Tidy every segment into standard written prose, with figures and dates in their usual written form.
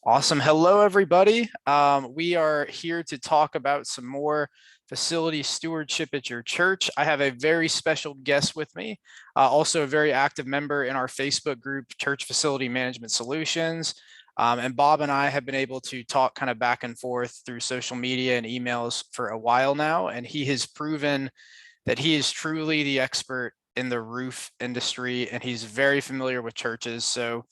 Awesome. Hello, everybody. We are here to talk about some more facility stewardship at your church. I have a very special guest with me, also a very active member in our Facebook group, Church Facility Management Solutions. And Bob and I have been able to talk kind of back and forth through social media and emails for a while now, and he has proven that he is truly the expert in the roof industry, and he's very familiar with churches. So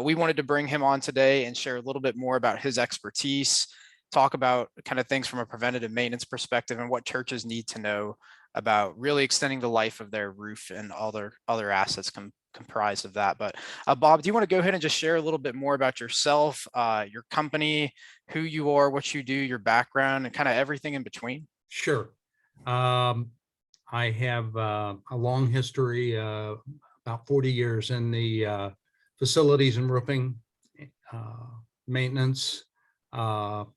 we wanted to bring him on today and share a little bit more about his expertise, talk about kind of things from a preventative maintenance perspective and what churches need to know about really extending the life of their roof and all their other assets comprised of that. But Bob, do you want to go ahead and just share a little bit more about yourself, your company, who you are, what you do, your background, and kind of everything in between? Sure. I have a long history, about 40 years in the facilities and roofing, maintenance,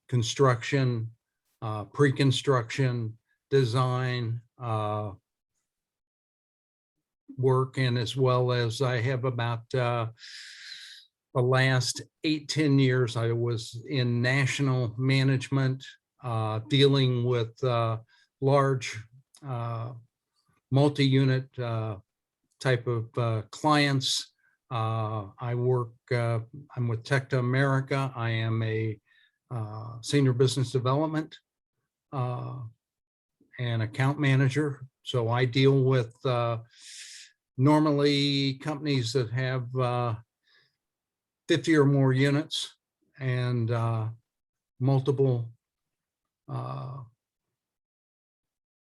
construction, pre-construction, design work, and as well as I have about the last 8-10 years, I was in national management, dealing with large multi-unit type of clients. I work, I'm with Tecta America. I am a senior business development and account manager. So I deal with normally companies that have 50 or more units and multiple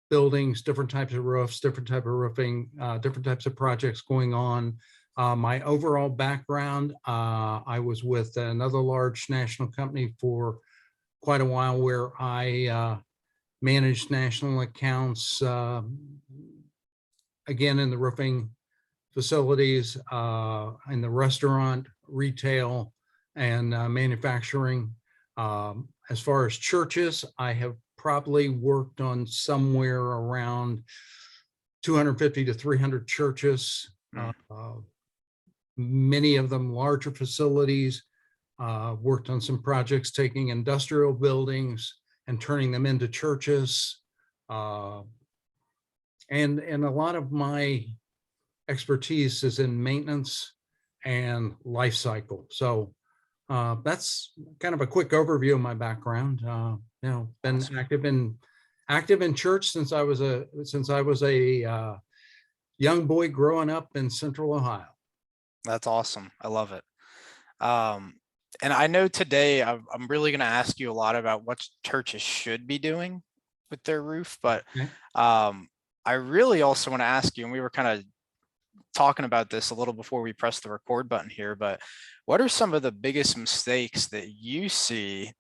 buildings, different types of roofs, different type of roofing, different types of projects going on. My overall background, I was with another large national company for quite a while where I managed national accounts, again, in the roofing facilities, in the restaurant, retail, and manufacturing. As far as churches, I have probably worked on somewhere around 250 to 300 churches, many of them larger facilities, worked on some projects taking industrial buildings and turning them into churches. And a lot of my expertise is in maintenance and life cycle. So that's kind of a quick overview of my background. Been awesome. active in church since I was a young boy growing up in Central Ohio. That's awesome. I love it. And I know today I'm really going to ask you a lot about what churches should be doing with their roof, but Okay. I really also want to ask you, and we were kind of talking about this a little before we press the record button here, but what are some of the biggest mistakes that you see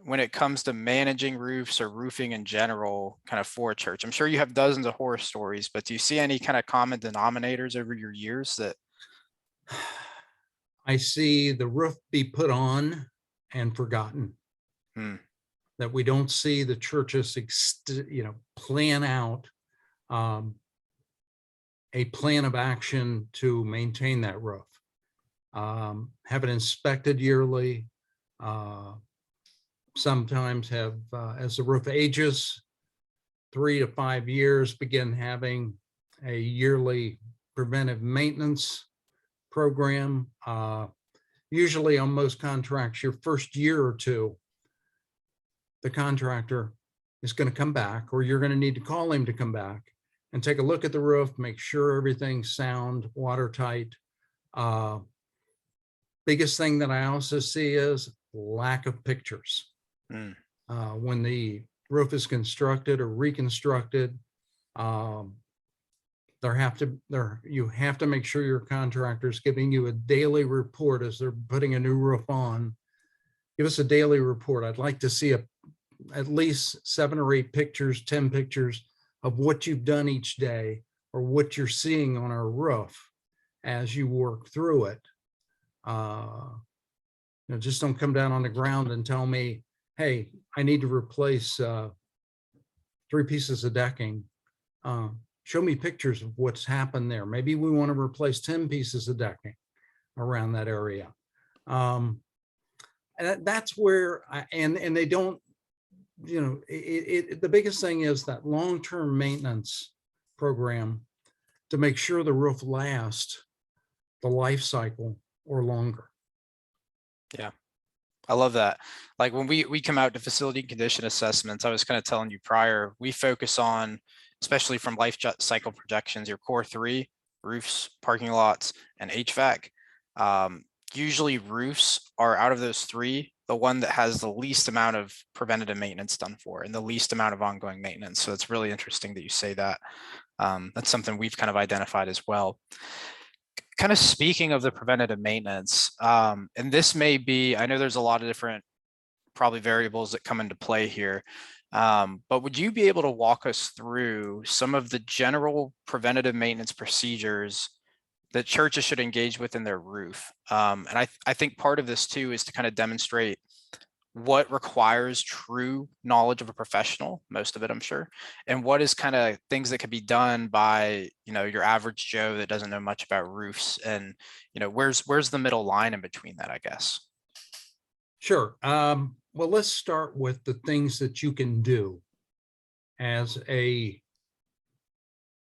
when it comes to managing roofs or roofing in general, kind of for a church? I'm sure you have dozens of horror stories, but do you see any kind of common denominators over your years that I see the roof be put on and forgotten? That we don't see the churches, plan out a plan of action to maintain that roof. Have it inspected yearly. Sometimes have, as the roof ages, 3 to 5 years, begin having a yearly preventive maintenance program. Usually on most contracts, your first year or two, the contractor is going to come back, or you're going to need to call him to come back and take a look at the roof, make sure everything's sound, watertight. Biggest thing that I also see is lack of pictures. When the roof is constructed or reconstructed, you have to make sure your contractor is giving you a daily report as they're putting a new roof on. Give us a daily report. I'd like to see at least 7 or 8 pictures, 10 pictures of what you've done each day or what you're seeing on our roof as you work through it. Just don't come down on the ground and tell me, hey, I need to replace 3 pieces of decking. Show me pictures of what's happened there. Maybe we want to replace 10 pieces of decking around that area. that's where, and they don't, the biggest thing is that long-term maintenance program to make sure the roof lasts the life cycle or longer. Yeah. I love that. Like when we come out to facility condition assessments, I was kind of telling you prior, we focus on, especially from life cycle projections, your core three: roofs, parking lots, and HVAC. Usually roofs are, out of those three, the one that has the least amount of preventative maintenance done for and the least amount of ongoing maintenance. So it's really interesting that you say that. That's something we've kind of identified as well. Kind of speaking of the preventative maintenance, and this may be, I know there's a lot of different probably variables that come into play here, but would you be able to walk us through some of the general preventative maintenance procedures that churches should engage with in their roof? And I think part of this too is to kind of demonstrate what requires true knowledge of a professional, most of it, I'm sure, and what is kind of things that could be done by, your average Joe that doesn't know much about roofs, and, where's the middle line in between that, I guess? Sure. Well, let's start with the things that you can do as a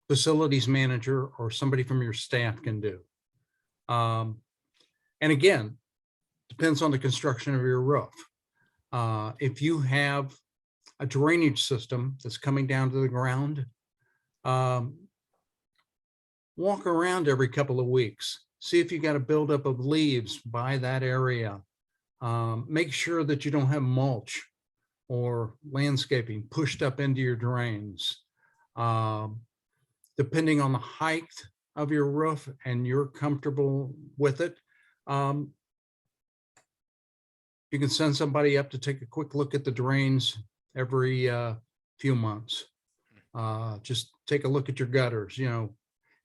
facilities manager or somebody from your staff can do. And again, depends on the construction of your roof. If you have a drainage system that's coming down to the ground, walk around every couple of weeks, see if you got a buildup of leaves by that area. Make sure that you don't have mulch or landscaping pushed up into your drains. Depending on the height of your roof and you're comfortable with it, you can send somebody up to take a quick look at the drains every few months. Just take a look at your gutters.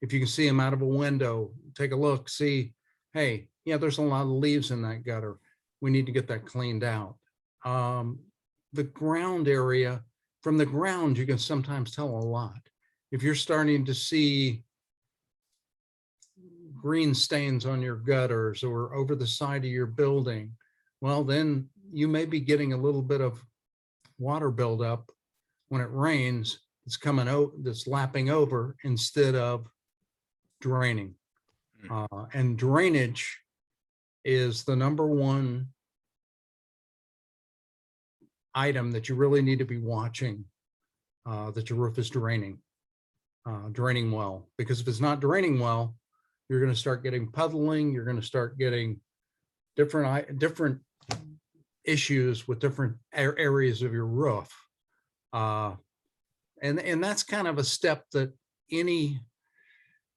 If you can see them out of a window, take a look, see, hey, yeah, there's a lot of leaves in that gutter. We need to get that cleaned out. The ground area, from the ground, you can sometimes tell a lot. If you're starting to see green stains on your gutters or over the side of your building, well, then you may be getting a little bit of water buildup when it rains. It's coming out, that's lapping over instead of draining. And drainage is the number one item that you really need to be watching, that your roof is draining well. Because if it's not draining well, you're going to start getting puddling. You're going to start getting different issues with different areas of your roof. And that's kind of a step that any,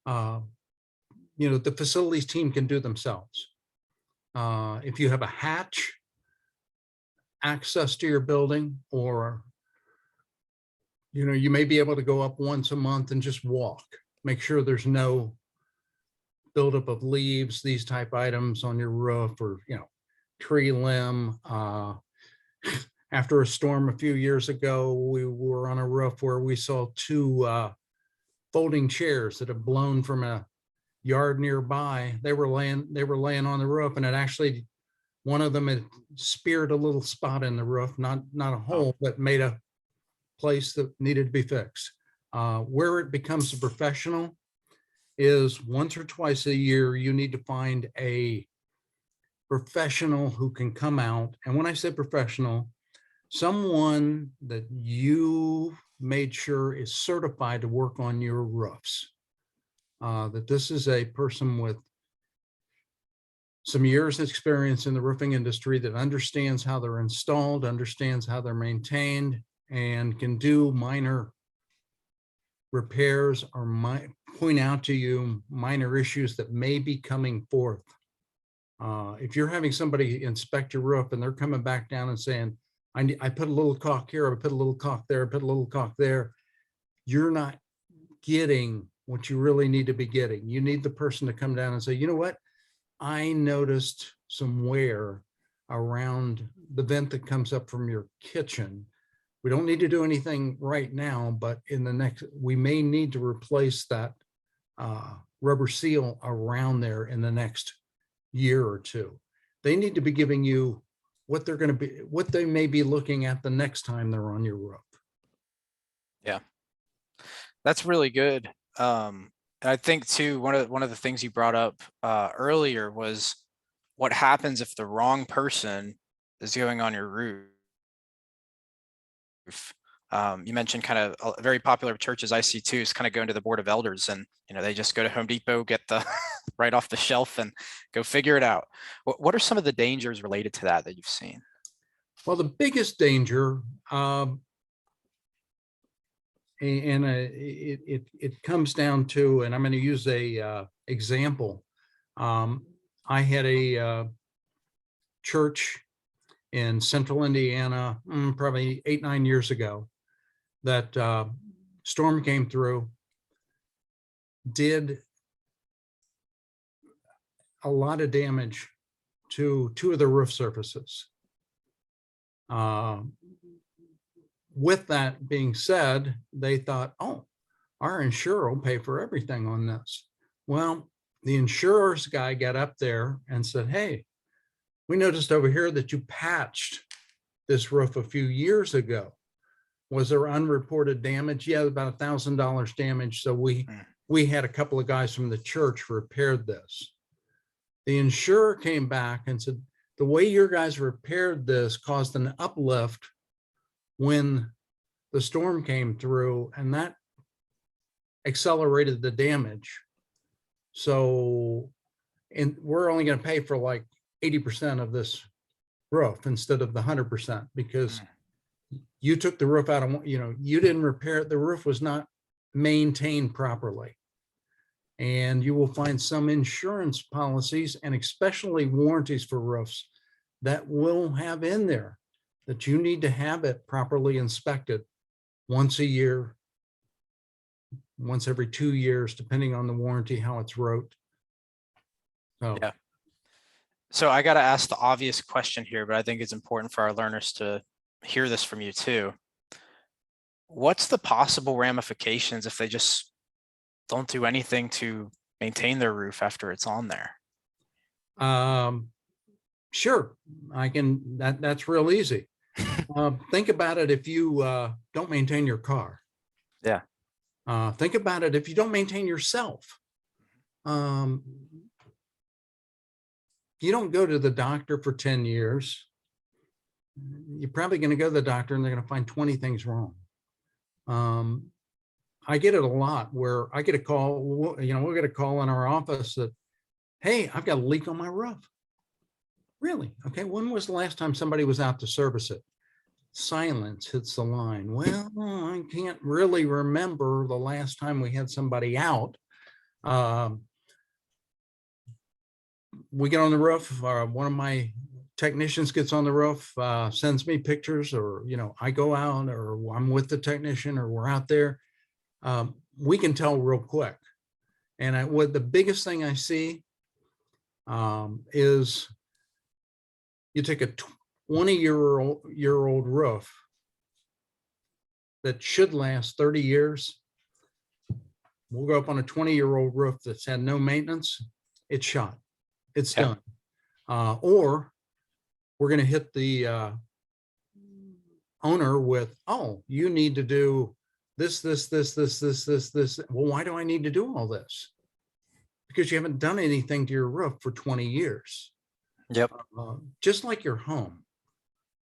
the facilities team can do themselves. If you have a hatch access to your building, or, you may be able to go up once a month and just walk, make sure there's no buildup of leaves, these type items on your roof, or, tree limb. After a storm a few years ago, we were on a roof where we saw two folding chairs that had blown from a yard nearby. They were laying on the roof, and it actually, one of them had speared a little spot in the roof, not a hole, but made a place that needed to be fixed. Where it becomes a professional is once or twice a year, you need to find a professional who can come out. And when I say professional, someone that you made sure is certified to work on your roofs. That this is a person with some years of experience in the roofing industry that understands how they're installed, understands how they're maintained, and can do minor repairs or point out to you minor issues that may be coming forth. If you're having somebody inspect your roof and they're coming back down and saying, I put a little caulk here, I put a little caulk there, I put a little caulk there, you're not getting what you really need to be getting. You need the person to come down and say, you know what? I noticed some wear around the vent that comes up from your kitchen. We don't need to do anything right now, but we may need to replace that rubber seal around there in the next year or two. They need to be giving you what they're going to be, what they may be looking at the next time they're on your roof. Yeah, that's really good. I think too, one of the things you brought up earlier was what happens if the wrong person is going on your roof. You mentioned kind of very popular churches I see too is kind of going to the board of elders, and they just go to Home Depot, get the right off the shelf and go figure it out. What are some of the dangers related to that you've seen? Well, the biggest danger, it comes down to, and I'm going to use a example. I had a church in central Indiana, probably 8-9 years ago, that storm came through, did a lot of damage to 2 of the roof surfaces. With that being said, they thought, oh, our insurer will pay for everything on this. Well, the insurer's guy got up there and said, hey, we noticed over here that you patched this roof a few years ago. Was there unreported damage? Yeah, about $1,000 damage. So we had a couple of guys from the church repaired this. The insurer came back and said, the way your guys repaired this caused an uplift when the storm came through, and that accelerated the damage. So, and we're only going to pay for like 80% of this roof instead of the 100%, because you took the roof out of, you didn't repair it. The roof was not maintained properly. And you will find some insurance policies, and especially warranties for roofs, that will have in there that you need to have it properly inspected once a year, once every 2 years, depending on the warranty, how it's wrote. So, yeah. So I got to ask the obvious question here, but I think it's important for our learners to hear this from you too. What's the possible ramifications if they just don't do anything to maintain their roof after it's on there? Sure, I can. That's real easy. Think about it if you don't maintain your car. Yeah. Think about it if you don't maintain yourself. You don't go to the doctor for 10 years. You're probably going to go to the doctor and they're going to find 20 things wrong. I get it a lot where I get a call, we'll get a call in our office that, hey, I've got a leak on my roof. Really? Okay. When was the last time somebody was out to service it? Silence hits the line. Well, I can't really remember the last time we had somebody out. We get on the roof, one of my technicians gets on the roof, sends me pictures, or, I go out, or I'm with the technician, or we're out there. We can tell real quick. And what the biggest thing I see is you take a 20-year-old roof that should last 30 years. We'll go up on a 20-year-old roof that's had no maintenance. It's shot. It's done. Or we're going to hit the owner with, oh, you need to do this. Well, why do I need to do all this? Because you haven't done anything to your roof for 20 years. Yep. Just like your home.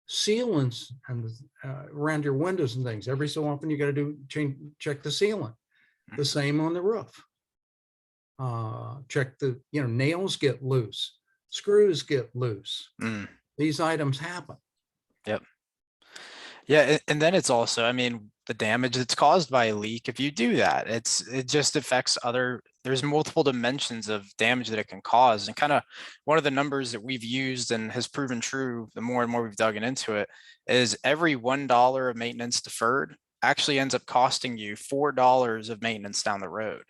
Sealants and around your windows and things. Every so often you got to check the sealant. The same on the roof. Check the, nails get loose, screws get loose. These items happen. Yep. Yeah, and then it's also, the damage that's caused by a leak. If you do that, it just affects there's multiple dimensions of damage that it can cause. And kind of one of the numbers that we've used and has proven true the more and more we've dug into it is every $1 of maintenance deferred actually ends up costing you $4 of maintenance down the road.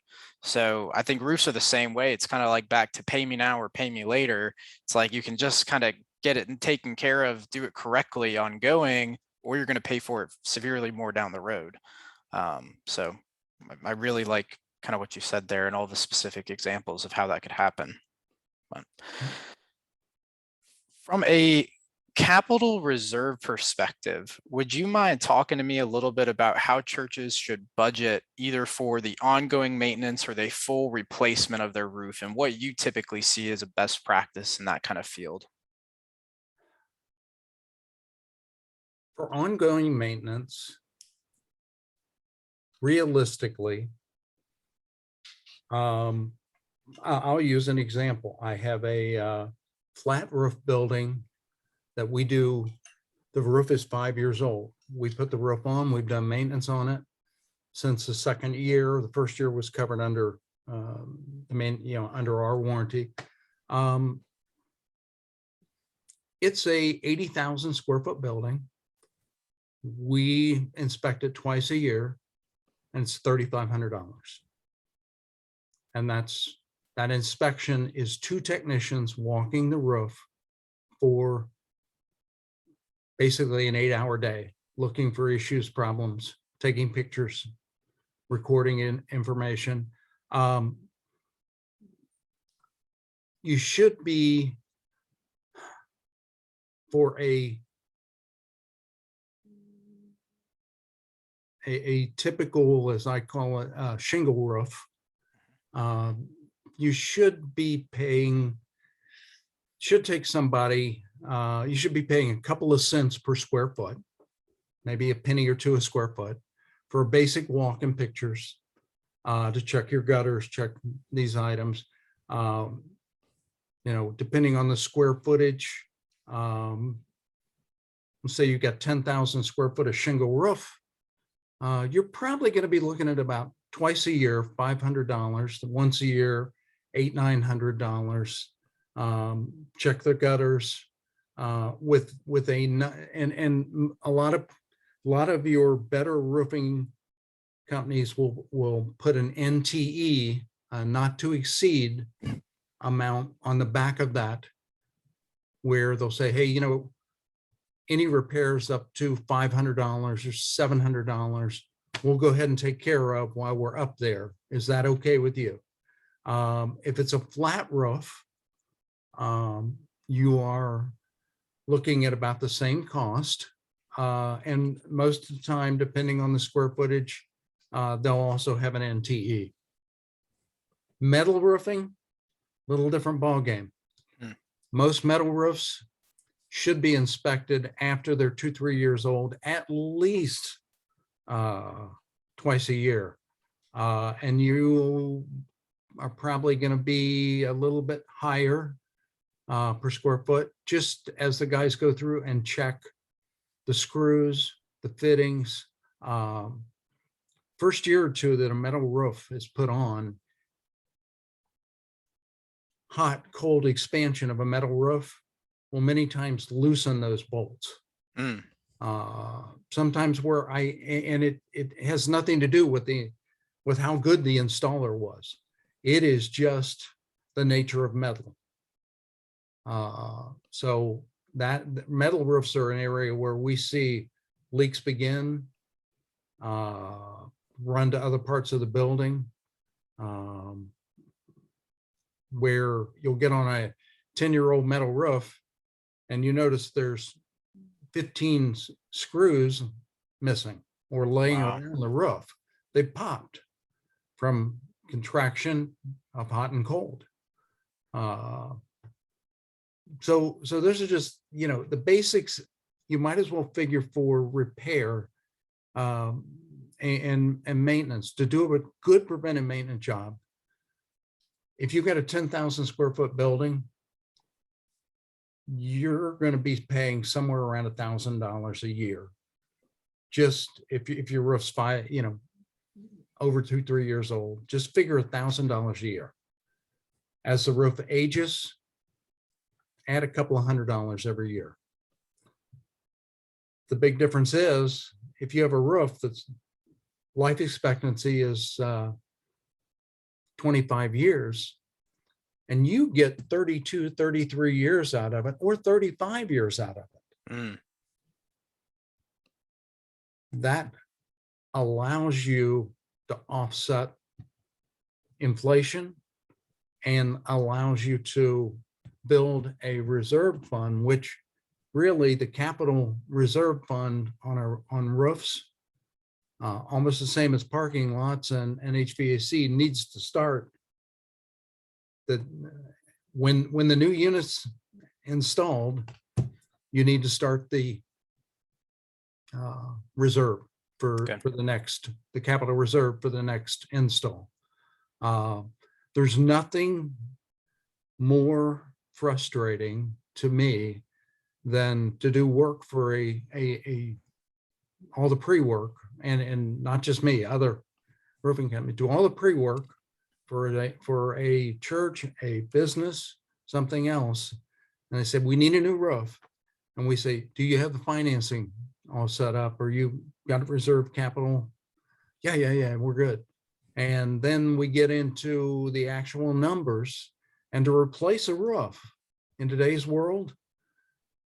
So I think roofs are the same way. It's kind of like back to pay me now or pay me later. It's like you can just kind of get it taken care of, do it correctly ongoing, or you're going to pay for it severely more down the road. So I really like kind of what you said there and all the specific examples of how that could happen. But from a capital reserve perspective, would you mind talking to me a little bit about how churches should budget either for the ongoing maintenance or the full replacement of their roof, and what you typically see as a best practice in that kind of field? For ongoing maintenance, realistically, I'll use an example. I have a flat roof building that we do. The roof is 5 years old. We put the roof on, we've done maintenance on it since the second year. The first year was covered under under our warranty. It's a 80,000 square foot building. We inspect it twice a year, and it's $3,500. And that inspection is 2 technicians walking the roof for basically an 8-hour day, looking for issues, problems, taking pictures, recording information. You should be, for a typical, as I call it, shingle roof, you should be paying, should take somebody, you should be paying a couple of cents per square foot, maybe a penny or two a square foot, for basic walk-in pictures, to check your gutters, check these items. Depending on the square footage, let's say you've got 10,000 square foot of shingle roof, you're probably going to be looking at about twice a year, $500, once a year, $800-900. Check the gutters with and a lot of your better roofing companies will put an NTE, not to exceed amount on the back of that, where they'll say, hey, any repairs up to $500 or $700, we'll go ahead and take care of while we're up there. Is that okay with you? If it's a flat roof, you are looking at about the same cost. And most of the time, depending on the square footage, they'll also have an NTE. Metal roofing, little different ballgame. Most metal roofs should be inspected after they're 2-3 years old, at least twice a year. And you are probably going to be a little bit higher per square foot, just as the guys go through and check the screws, the fittings. First year or two that a metal roof is put on, hot, cold expansion of a metal roof will many times loosen those bolts. Sometimes it has nothing to do with how good the installer was. It is just the nature of metal. So that metal roofs are an area where we see leaks begin, run to other parts of the building, where you'll get on a 10-year-old metal roof and you notice there's 15 screws missing or laying around the roof. They popped from contraction of hot and cold. So those are just, the basics. You might as well figure for repair and maintenance, to do a good preventive maintenance job. If you've got a 10,000 square foot building, you're going to be paying somewhere around $1,000 a year. Just if your roof's over 2-3 years old, just figure $1,000 a year. As the roof ages, add a couple of $100 every year. The big difference is, if you have a roof that's life expectancy is 25 years, and you get 32, 33 years out of it, or 35 years out of it, that allows you to offset inflation and allows you to build a reserve fund, which really the capital reserve fund on roofs, almost the same as parking lots and HVAC, needs to start that when the new units installed, you need to start the reserve for the capital reserve for the next install. There's nothing more frustrating to me than to do work for all the pre-work, and not just me, other roofing companies do all the pre-work for a church, a business, something else. And they said, we need a new roof. And we say, do you have the financing all set up? Or you got reserve capital? Yeah, we're good. And then we get into the actual numbers, and to replace a roof in today's world,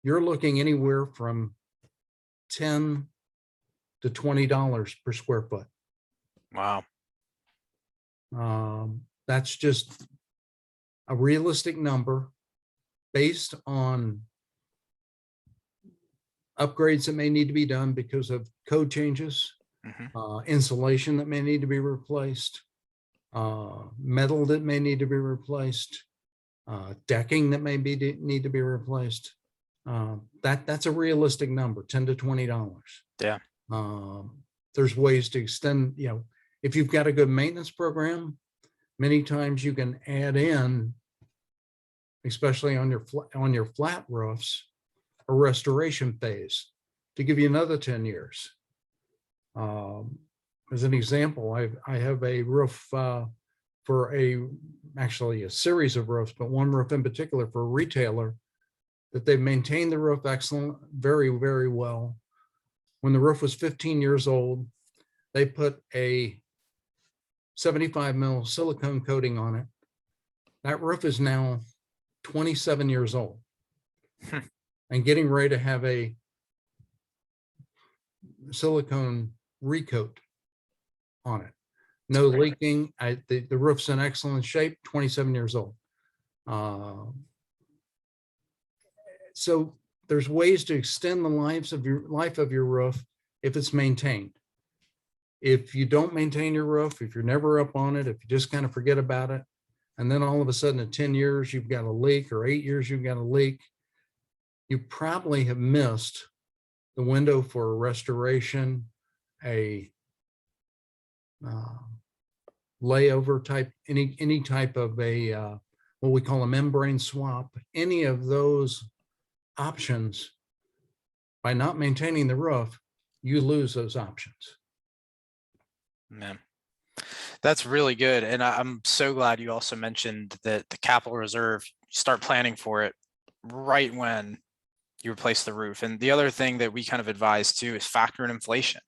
you're looking anywhere from $10 to $20 per square foot. Wow. That's just a realistic number based on upgrades that may need to be done because of code changes, insulation that may need to be replaced, metal that may need to be replaced, decking that may need to be replaced. That's a realistic number, $10 to $20. Yeah. There's ways to extend, if you've got a good maintenance program, many times you can add in, especially on your flat roofs, a restoration phase to give you another 10 years. As an example, I have a roof for actually a series of roofs, but one roof in particular for a retailer that they've maintained the roof excellent, very, very well. When the roof was 15 years old, they put a 75 mil silicone coating on it. That roof is now 27 years old and getting ready to have a silicone recoat on it. No leaking. The roof's in excellent shape, 27 years old. So there's ways to extend the life of your roof if it's maintained. If you don't maintain your roof, if you're never up on it, if you just kind of forget about it, and then all of a sudden in 10 years you've got a leak, or 8 years you've got a leak, you probably have missed the window for a restoration, a layover type, any type of a what we call a membrane swap, any of those options. By not maintaining the roof, you lose those options. Man, that's really good. And I'm so glad you also mentioned that the capital reserve, start planning for it right when you replace the roof. And the other thing that we kind of advise too is factor in inflation.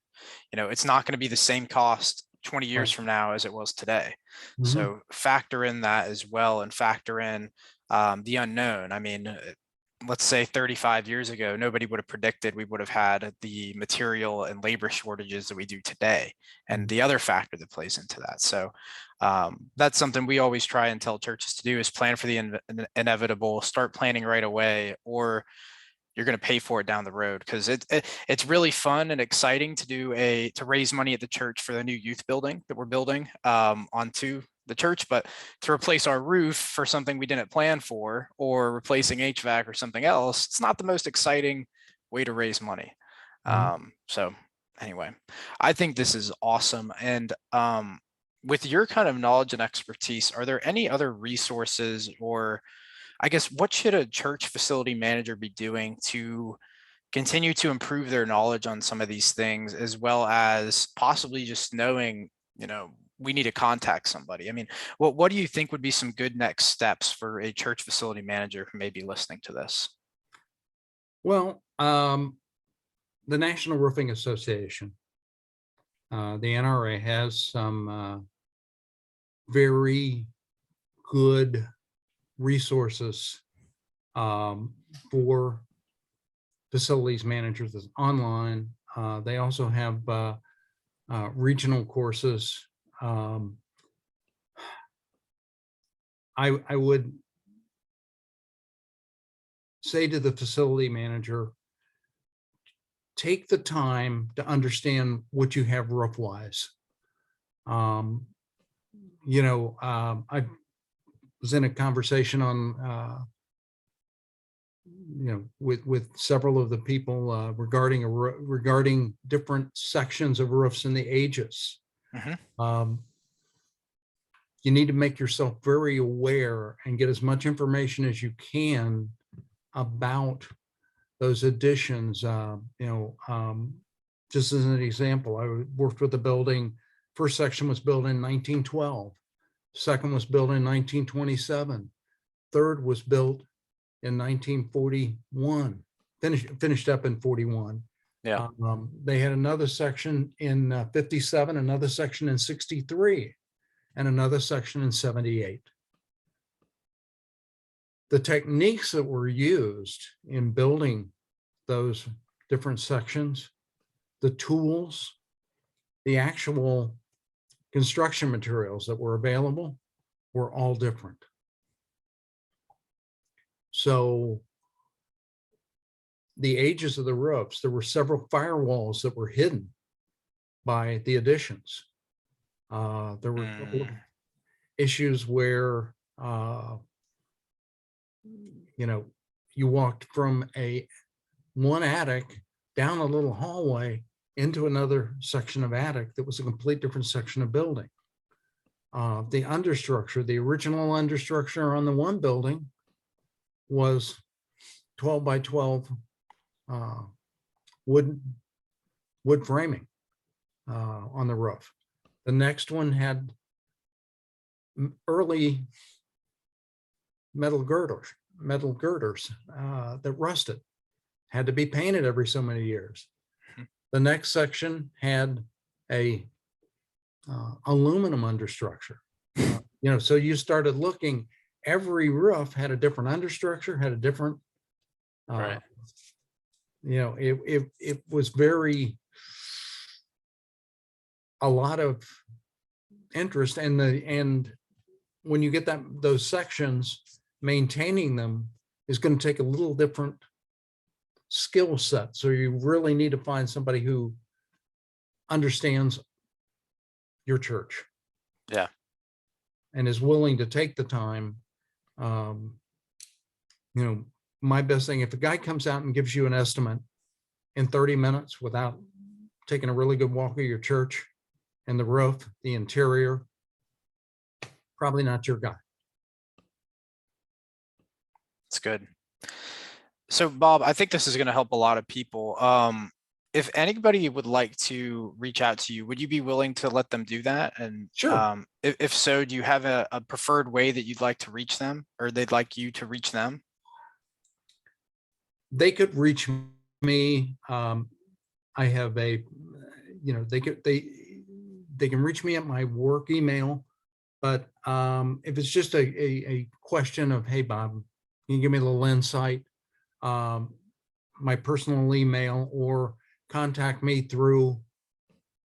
It's not going to be the same cost 20 years from now as it was today. So factor in that as well, and factor in the unknown. I mean, let's say 35 years ago, nobody would have predicted we would have had the material and labor shortages that we do today, and the other factor that plays into that. So that's something we always try and tell churches to do, is plan for the inevitable, start planning right away, or you're going to pay for it down the road. Because it's really fun and exciting to raise money at the church for the new youth building that we're building onto the church, but to replace our roof for something we didn't plan for, or replacing HVAC or something else, it's not the most exciting way to raise money. So anyway, I think this is awesome. And with your kind of knowledge and expertise, are there any other resources, or I guess what should a church facility manager be doing to continue to improve their knowledge on some of these things, as well as possibly just knowing, we need to contact somebody? I mean, what do you think would be some good next steps for a church facility manager who may be listening to this? Well, the National Roofing Association, the NRA, has some very good resources for facilities managers that's online. They also have regional courses. I would say to the facility manager, take the time to understand what you have roof wise. I was in a conversation on, with several of the people regarding different sections of roofs and the ages. You need to make yourself very aware and get as much information as you can about those additions. Just as an example, I worked with a building. First section was built in 1912. Second was built in 1927. Third was built in 1941. Finished up in 41. Yeah. They had another section in 57, another section in 63, and another section in 78. The techniques that were used in building those different sections, the tools, the actual construction materials that were available were all different. So the ages of the roofs, there were several firewalls that were hidden by the additions. There were a couple of issues where, you walked from one attic down a little hallway into another section of attic that was a complete different section of building. The understructure, the original understructure on the one building was 12 by 12 wood framing on the roof. The next one had early metal girders that rusted, had to be painted every so many years. The next section had a aluminum understructure. So you started looking, every roof had a different understructure, had a different, right. It was a lot of interest, and when you get those sections, maintaining them is going to take a little different skill set. So you really need to find somebody who understands your church. Yeah. And is willing to take the time. My best thing, if a guy comes out and gives you an estimate in 30 minutes without taking a really good walk of your church and the roof, the interior, probably not your guy. It's good. So Bob, I think this is going to help a lot of people. If anybody would like to reach out to you, would you be willing to let them do that? And sure. If so, do you have a preferred way that you'd like to reach them, or they'd like you to reach them? They could reach me. I have they can reach me at my work email, but if it's just a question of, hey, Bob, can you give me a little insight? My personal email, or contact me through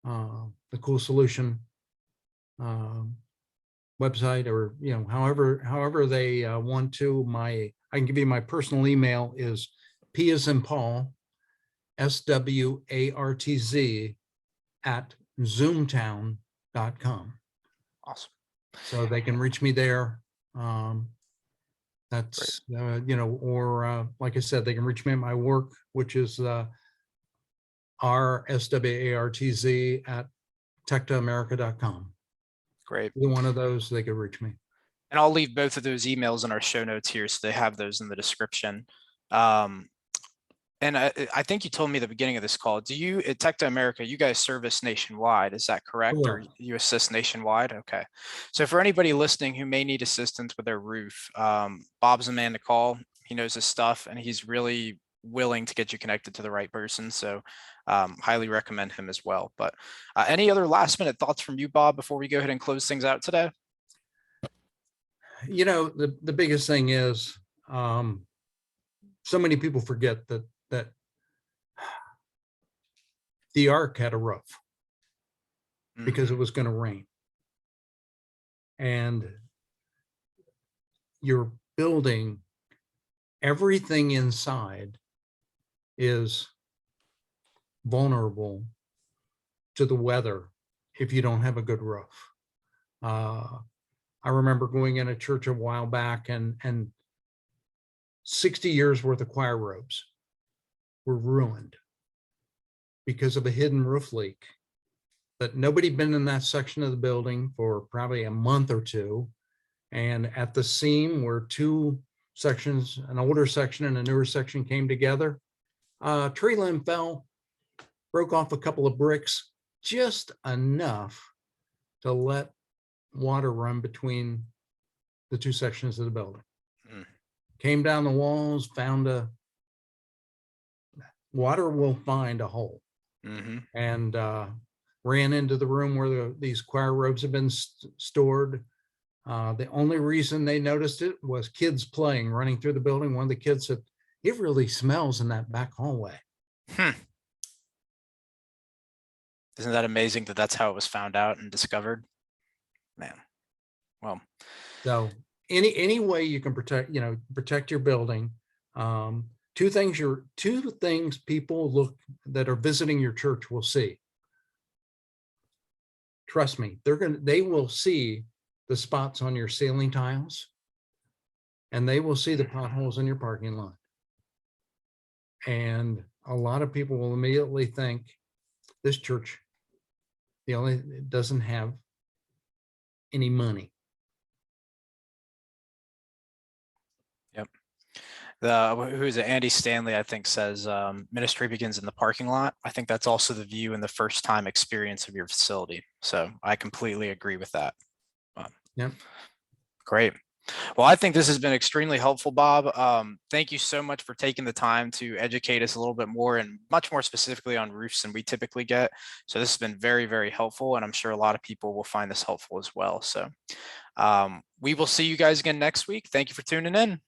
the Cool Solution website, or however they want to. I can give you my personal email is P as in Paul, SWARTZ @zoomtown.com. Awesome. So they can reach me there. That's or like I said, they can reach me at my work, which is RSWARTZ @TectaAmerica.com. Great. Either one of those, they could reach me. And I'll leave both of those emails in our show notes here, so they have those in the description. And I think you told me at the beginning of this call, do you, at Tecta America, you guys service nationwide, is that correct? Or you assist nationwide? Okay. So for anybody listening who may need assistance with their roof, Bob's a man to call. He knows his stuff, and he's really willing to get you connected to the right person. So highly recommend him as well. But any other last minute thoughts from you, Bob, before we go ahead and close things out today? The biggest thing is so many people forget that the ark had a roof because it was going to rain, and your building everything inside is vulnerable to the weather if you don't have a good roof. I remember going in a church a while back, and 60 years worth of choir robes were ruined because of a hidden roof leak. But nobody been in that section of the building for probably a month or two. And at the seam where two sections, an older section and a newer section, came together, tree limb fell, broke off a couple of bricks, just enough to let water run between the two sections of the building. Came down the walls, found water will find a hole. And ran into the room where these choir robes have been stored. The only reason they noticed it was kids playing, running through the building. One of the kids said, "It really smells in that back hallway." Isn't that amazing that that's how it was found out and discovered? Man, well. So any way you can protect your building. Two things people that are visiting your church will see. Trust me, they will see the spots on your ceiling tiles, and they will see the potholes in your parking lot. And a lot of people will immediately think this church, it doesn't have any money. Yep. Who's it? Andy Stanley, I think, says ministry begins in the parking lot. I think that's also the view and the first time experience of your facility. So I completely agree with that. Yep. Great. Well, I think this has been extremely helpful, Bob. Thank you so much for taking the time to educate us a little bit more and much more specifically on roofs than we typically get. So this has been very, very helpful, and I'm sure a lot of people will find this helpful as well. So we will see you guys again next week. Thank you for tuning in.